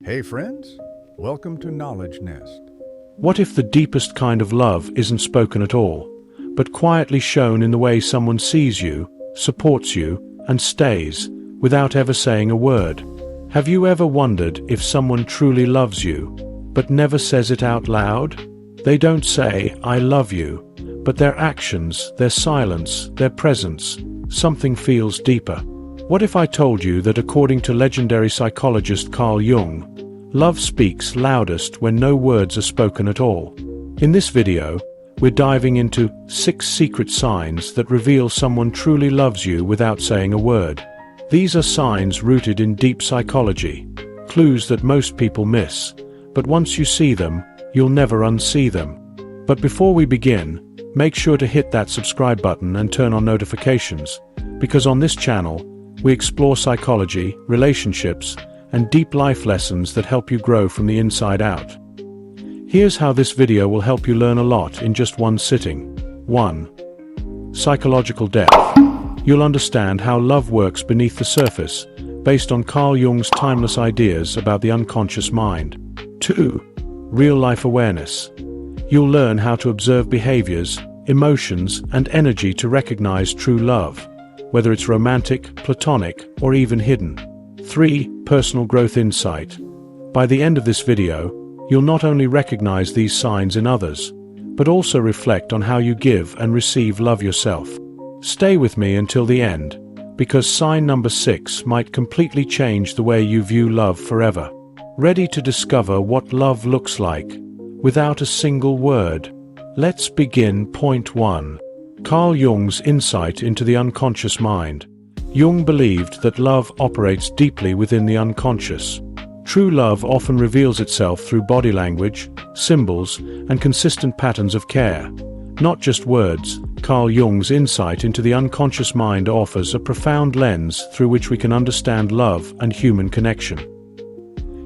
Hey friends, welcome to Knowledge Nest. What if the deepest kind of love isn't spoken at all, but quietly shown in the way someone sees you, supports you, and stays, without ever saying a word? Have you ever wondered if someone truly loves you, but never says it out loud? They don't say, "I love you," but their actions, their silence, their presence, something feels deeper. What if I told you that according to legendary psychologist Carl Jung, love speaks loudest when no words are spoken at all? In this video, we're diving into 6 secret signs that reveal someone truly loves you without saying a word. These are signs rooted in deep psychology, clues that most people miss, but once you see them, you'll never unsee them. But before we begin, make sure to hit that subscribe button and turn on notifications, because on this channel, we explore psychology, relationships, and deep life lessons that help you grow from the inside out. Here's how this video will help you learn a lot in just one sitting. 1. Psychological depth. You'll understand how love works beneath the surface, based on Carl Jung's timeless ideas about the unconscious mind. 2. Real-life awareness. You'll learn how to observe behaviors, emotions, and energy to recognize true love, whether it's romantic, platonic, or even hidden. 3. Personal growth insight. By the end of this video, you'll not only recognize these signs in others, but also reflect on how you give and receive love yourself. Stay with me until the end, because sign number 6 might completely change the way you view love forever. Ready to discover what love looks like, without a single word? Let's begin. Point 1. Carl Jung's insight into the unconscious mind. Jung believed that love operates deeply within the unconscious. True love often reveals itself through body language, symbols, and consistent patterns of care. Not just words, Carl Jung's insight into the unconscious mind offers a profound lens through which we can understand love and human connection.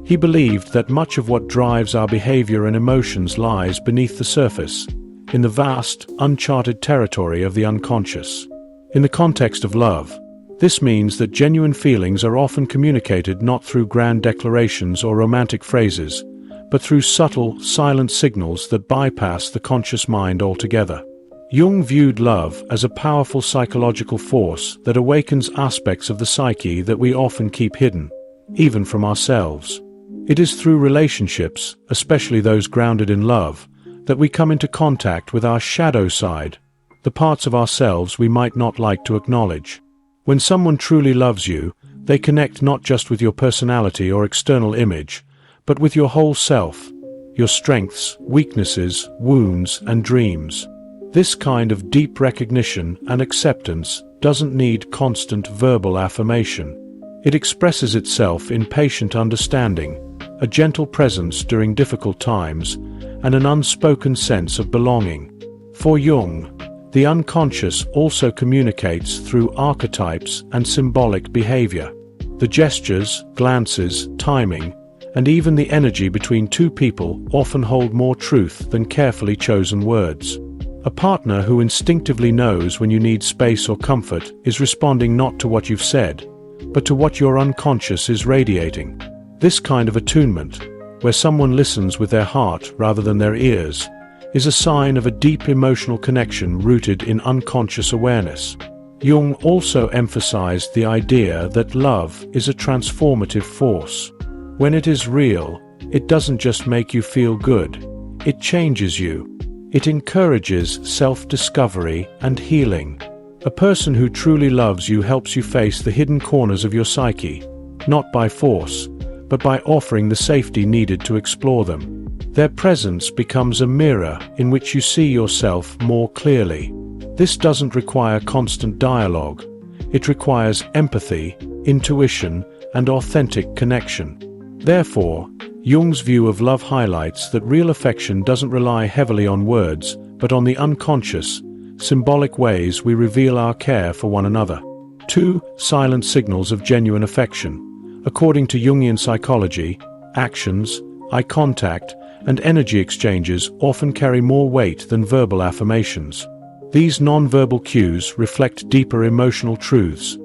He believed that much of what drives our behavior and emotions lies beneath the surface, in the vast, uncharted territory of the unconscious. In the context of love, this means that genuine feelings are often communicated not through grand declarations or romantic phrases, but through subtle, silent signals that bypass the conscious mind altogether. Jung viewed love as a powerful psychological force that awakens aspects of the psyche that we often keep hidden, even from ourselves. It is through relationships, especially those grounded in love, that we come into contact with our shadow side, the parts of ourselves we might not like to acknowledge. When someone truly loves you, they connect not just with your personality or external image, but with your whole self, your strengths, weaknesses, wounds, and dreams. This kind of deep recognition and acceptance doesn't need constant verbal affirmation. It expresses itself in patient understanding, a gentle presence during difficult times, and an unspoken sense of belonging. For Jung, the unconscious also communicates through archetypes and symbolic behavior. The gestures, glances, timing, and even the energy between two people often hold more truth than carefully chosen words. A partner who instinctively knows when you need space or comfort is responding not to what you've said, but to what your unconscious is radiating. This kind of attunement, where someone listens with their heart rather than their ears, is a sign of a deep emotional connection rooted in unconscious awareness. Jung also emphasized the idea that love is a transformative force. When it is real, it doesn't just make you feel good, it changes you. It encourages self-discovery and healing. A person who truly loves you helps you face the hidden corners of your psyche, not by force, but by offering the safety needed to explore them. Their presence becomes a mirror in which you see yourself more clearly. This doesn't require constant dialogue. It requires empathy, intuition, and authentic connection. Therefore, Jung's view of love highlights that real affection doesn't rely heavily on words, but on the unconscious, symbolic ways we reveal our care for one another. 2. Silent signals of genuine affection. According to Jungian psychology, actions, eye contact, and energy exchanges often carry more weight than verbal affirmations. These nonverbal cues reflect deeper emotional truths.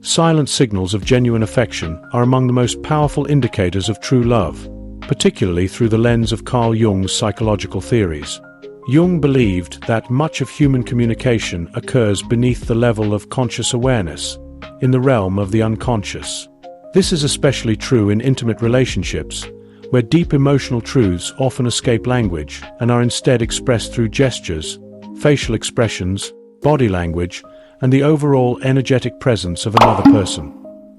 silent signals of genuine affection are among the most powerful indicators of true love, particularly through the lens of Carl Jung's psychological theories. Jung believed that much of human communication occurs beneath the level of conscious awareness, in the realm of the unconscious. This is especially true in intimate relationships, where deep emotional truths often escape language and are instead expressed through gestures, facial expressions, body language, and the overall energetic presence of another person.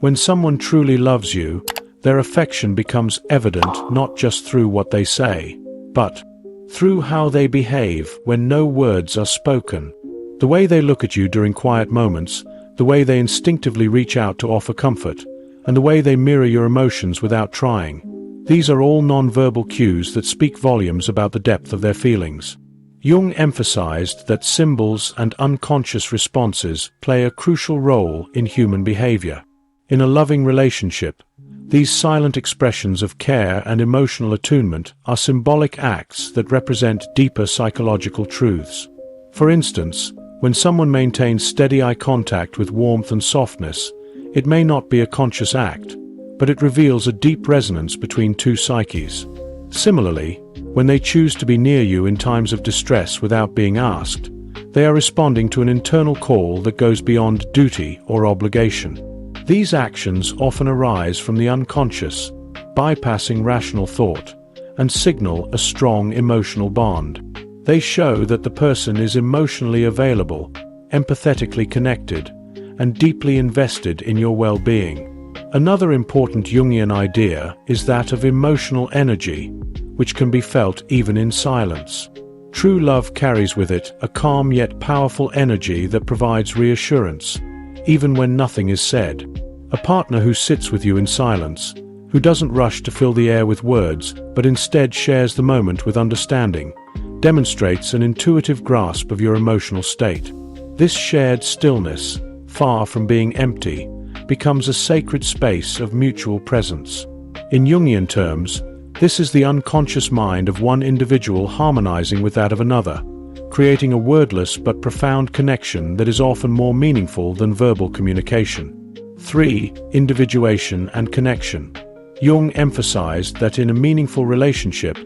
When someone truly loves you, their affection becomes evident not just through what they say, but through how they behave when no words are spoken. The way they look at you during quiet moments, the way they instinctively reach out to offer comfort, and the way they mirror your emotions without trying. These are all nonverbal cues that speak volumes about the depth of their feelings. Jung emphasized that symbols and unconscious responses play a crucial role in human behavior. In a loving relationship, these silent expressions of care and emotional attunement are symbolic acts that represent deeper psychological truths. For instance, when someone maintains steady eye contact with warmth and softness, it may not be a conscious act, but it reveals a deep resonance between two psyches. Similarly, when they choose to be near you in times of distress without being asked, they are responding to an internal call that goes beyond duty or obligation. These actions often arise from the unconscious, bypassing rational thought, and signal a strong emotional bond. They show that the person is emotionally available, empathetically connected, and deeply invested in your well-being. Another important Jungian idea is that of emotional energy, which can be felt even in silence. True love carries with it a calm yet powerful energy that provides reassurance, even when nothing is said. A partner who sits with you in silence, who doesn't rush to fill the air with words, but instead shares the moment with understanding, demonstrates an intuitive grasp of your emotional state. This shared stillness, far from being empty, becomes a sacred space of mutual presence. In Jungian terms, this is the unconscious mind of one individual harmonizing with that of another, creating a wordless but profound connection that is often more meaningful than verbal communication. 3. Individuation and connection. Jung emphasized that in a meaningful relationship,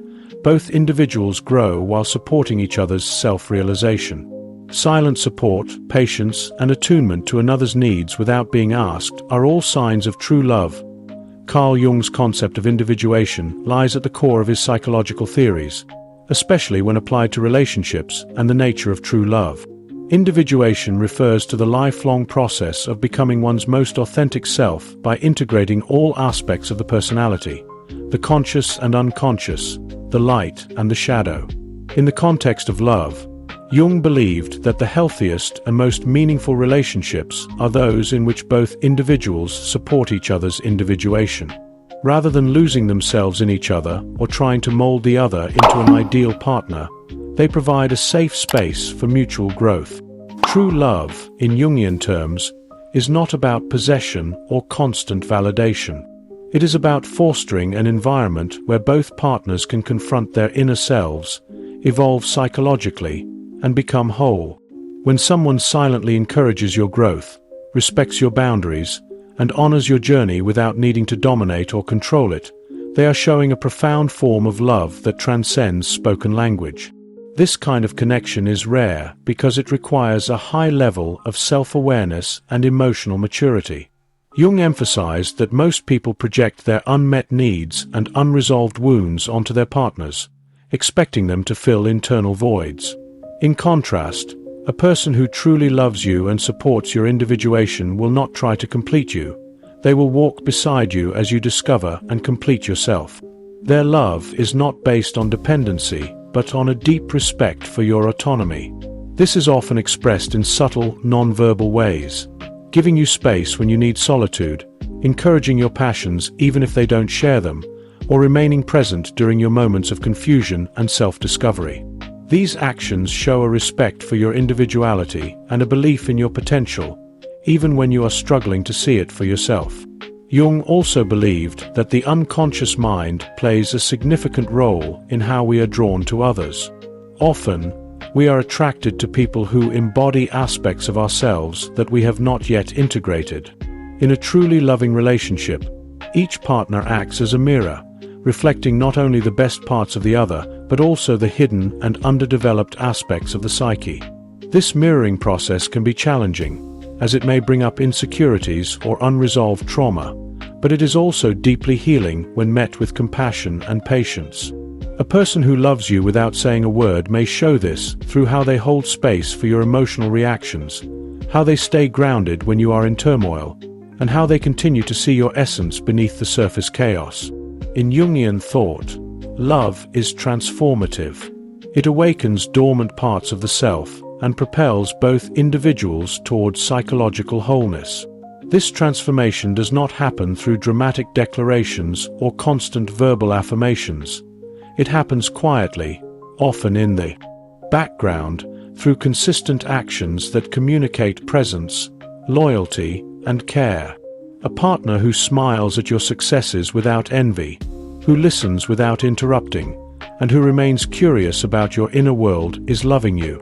both individuals grow while supporting each other's self-realization. Silent support, patience, and attunement to another's needs without being asked are all signs of true love. Carl Jung's concept of individuation lies at the core of his psychological theories, especially when applied to relationships and the nature of true love. Individuation refers to the lifelong process of becoming one's most authentic self by integrating all aspects of the personality, the conscious and unconscious, the light and the shadow. In the context of love, Jung believed that the healthiest and most meaningful relationships are those in which both individuals support each other's individuation. Rather than losing themselves in each other or trying to mold the other into an ideal partner, they provide a safe space for mutual growth. True love, in Jungian terms, is not about possession or constant validation. It is about fostering an environment where both partners can confront their inner selves, evolve psychologically, and become whole. When someone silently encourages your growth, respects your boundaries, and honors your journey without needing to dominate or control it, they are showing a profound form of love that transcends spoken language. This kind of connection is rare because it requires a high level of self-awareness and emotional maturity. Jung emphasized that most people project their unmet needs and unresolved wounds onto their partners, expecting them to fill internal voids. In contrast, a person who truly loves you and supports your individuation will not try to complete you. They will walk beside you as you discover and complete yourself. Their love is not based on dependency, but on a deep respect for your autonomy. This is often expressed in subtle, non-verbal ways, giving you space when you need solitude, encouraging your passions even if they don't share them, or remaining present during your moments of confusion and self-discovery. These actions show a respect for your individuality and a belief in your potential, even when you are struggling to see it for yourself. Jung also believed that the unconscious mind plays a significant role in how we are drawn to others. Often, we are attracted to people who embody aspects of ourselves that we have not yet integrated. In a truly loving relationship, each partner acts as a mirror, reflecting not only the best parts of the other, but also the hidden and underdeveloped aspects of the psyche. This mirroring process can be challenging, as it may bring up insecurities or unresolved trauma, but it is also deeply healing when met with compassion and patience. A person who loves you without saying a word may show this through how they hold space for your emotional reactions, how they stay grounded when you are in turmoil, and how they continue to see your essence beneath the surface chaos. In Jungian thought, love is transformative. It awakens dormant parts of the self and propels both individuals towards psychological wholeness. This transformation does not happen through dramatic declarations or constant verbal affirmations. It happens quietly, often in the background, through consistent actions that communicate presence, loyalty, and care. A partner who smiles at your successes without envy, who listens without interrupting, and who remains curious about your inner world is loving you.